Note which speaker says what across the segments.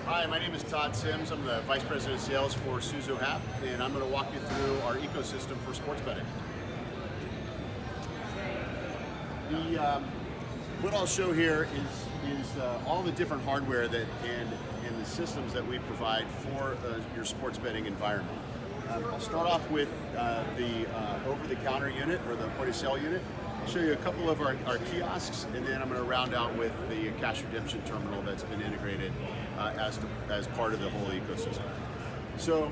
Speaker 1: Hi, my name is Todd Sims. I'm the Vice President of Sales for SUZOHAPP, and I'm going to walk you through our ecosystem for sports betting. What I'll show here is all the different hardware that and the systems that we provide for your sports betting environment. I'll start off with the over-the-counter unit, or the point-of-sale unit. I'll show you a couple of our kiosks, and then I'm going to round out with the cash redemption terminal that's been integrated as part of the whole ecosystem. So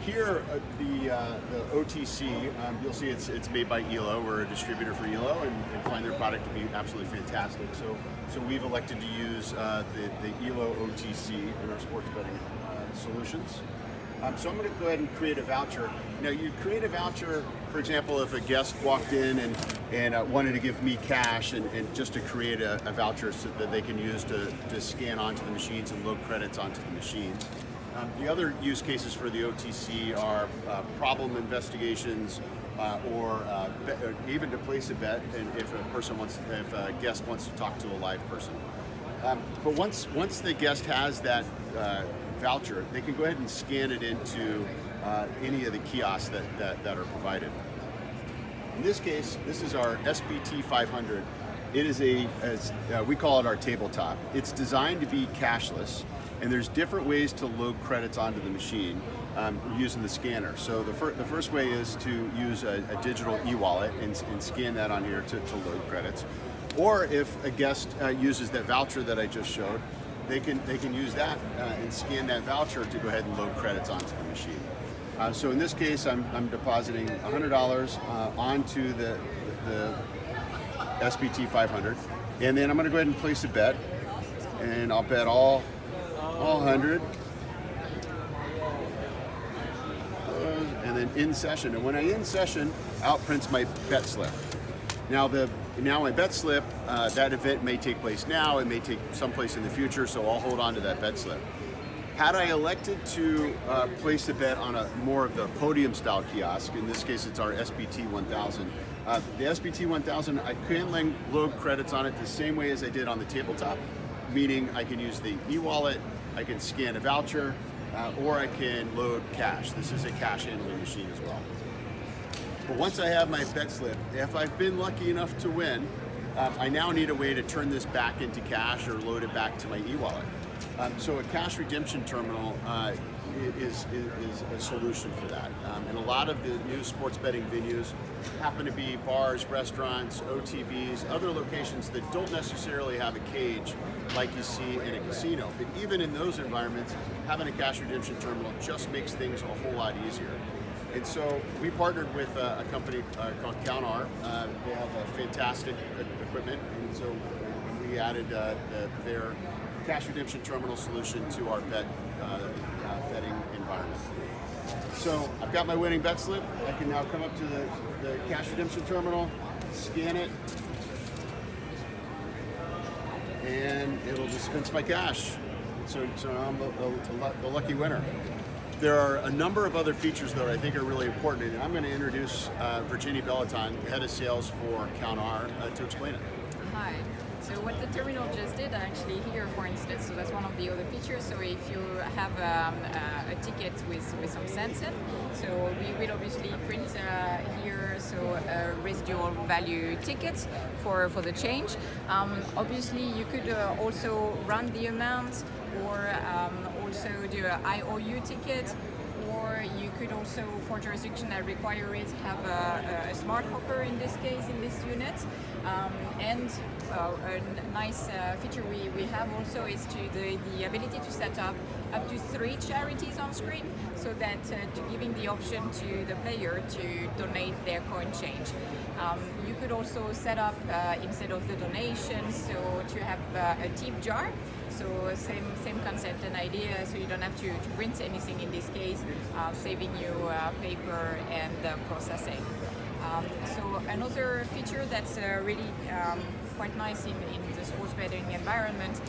Speaker 1: here, the OTC, you'll see it's made by ELO. We're a distributor for ELO, and find their product to be absolutely fantastic. So we've elected to use the ELO OTC in our sports betting solutions. So I'm going to go ahead and create a voucher. Now, you create a voucher, for example, if a guest walked in and wanted to give me cash, and just to create a voucher so that they can use to scan onto the machines and load credits onto the machine. The other use cases for the OTC are problem investigations, or even to place a bet, and if a guest wants to talk to a live person. But once the guest has that voucher, they can go ahead and scan it into any of the kiosks that are provided. In this case, this is our SBT 500. It is we call it our tabletop. It's designed to be cashless, and there's different ways to load credits onto the machine using the scanner. So the first way is to use a digital e-wallet and scan that on here to load credits. Or if a guest uses that voucher that I just showed, they can use that and scan that voucher to go ahead and load credits onto the machine. So in this case, I'm depositing $100 onto the SBT 500, and then I'm going to go ahead and place a bet, and I'll bet all 100, and then in session. And when I in session, out prints my bet slip. Now my bet slip, that event may take place now, it may take someplace in the future, so I'll hold on to that bet slip. Had I elected to place a bet on more of the podium style kiosk, in this case it's our SBT 1000, the SBT 1000, I can load credits on it the same way as I did on the tabletop, meaning I can use the e-wallet, I can scan a voucher, or I can load cash. This is a cash handling machine as well. But once I have my bet slip, if I've been lucky enough to win, I now need a way to turn this back into cash or load it back to my e-wallet. So a cash redemption terminal is a solution for that. And a lot of the new sports betting venues happen to be bars, restaurants, OTBs, other locations that don't necessarily have a cage like you see in a casino. But even in those environments, having a cash redemption terminal just makes things a whole lot easier. And so we partnered with a company called CountR. They have a fantastic equipment, and so we added their cash redemption terminal solution to our betting environment. So I've got my winning bet slip. I can now come up to the cash redemption terminal, scan it, and it'll dispense my cash. So I'm the lucky winner. There are a number of other features though I think are really important, and I'm going to introduce Virginia Belloton, head of sales for CountR, to explain it.
Speaker 2: Hi. So what the terminal just did actually here, for instance, so that's one of the other features. So if you have a ticket with some cents in, so we will obviously print here residual value tickets for the change. Obviously you could also run the amount, or also do an IOU ticket, or you could also, for jurisdiction that require it, have a smart hopper in this case, in this unit. And a nice feature we have also is the ability to set up to 3 charities on screen, so that giving the option to the player to donate their coin change. You could also set up, instead of the donations, so to have a tip jar. So same concept and idea, so you don't have to print anything in this case, saving you paper and processing. So another feature that's really quite nice in the sports betting environment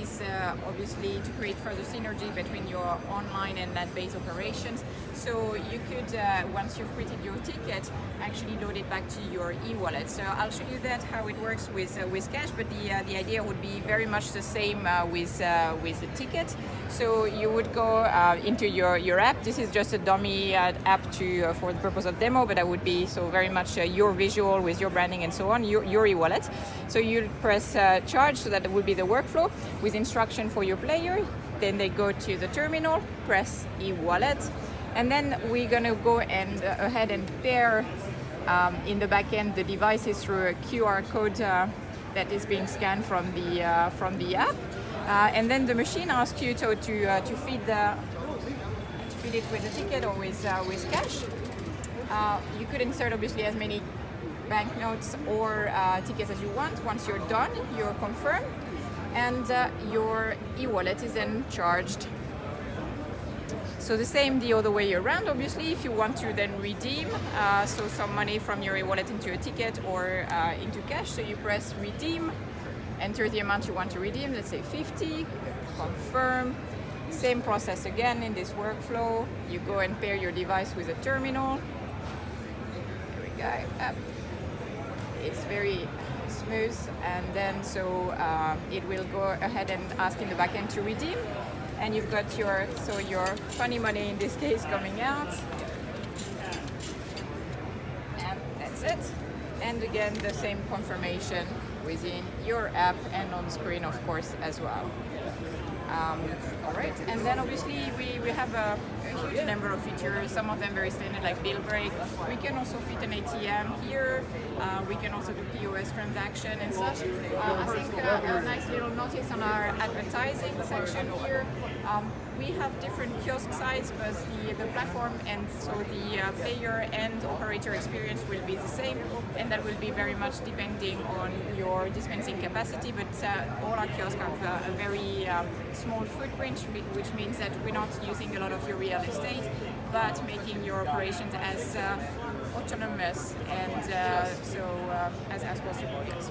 Speaker 2: is obviously to create further synergy between your online and net-based operations. So you could, once you've printed your ticket, actually load it back to your e-wallet. So I'll show you that how it works with cash, but the idea would be very much the same with the ticket. So you would go into your app. This is just a dummy app for the purpose of demo, but that would be so very much your visual with your branding and so on, your e-wallet. So you press charge, so that would be the workflow with instruction for your player. Then they go to the terminal, press e-wallet, and then we're gonna go ahead and pair in the back end the devices through a QR code that is being scanned from the app. And then the machine asks you to feed it with a ticket or with cash. You could insert obviously as many banknotes or tickets as you want. Once you're done, you're confirmed, and your e-wallet is then charged. So the same the other way around, obviously, if you want to then redeem, so some money from your e-wallet into a ticket or into cash, so you press redeem, enter the amount you want to redeem, let's say 50, confirm. Same process again in this workflow. You go and pair your device with a terminal. There we go. Up. It's very smooth, and then so it will go ahead and ask in the back end to redeem. And you've got your funny money in this case coming out. And that's it. And again, the same confirmation within your app and on screen, of course, as well. All right, and then obviously we have a huge number of features, some of them very standard like bill break. We can also fit an ATM here. We can also do POS transaction and such. I think a nice little notice on our advertising section here. We have different kiosk sites, but the platform and so the player and operator experience will be the same, and that will be very much depending on your dispensing capacity. But all our kiosks have a very small footprint, which means that we're not using a lot of your real estate, but making your operations as autonomous and as possible. Yes.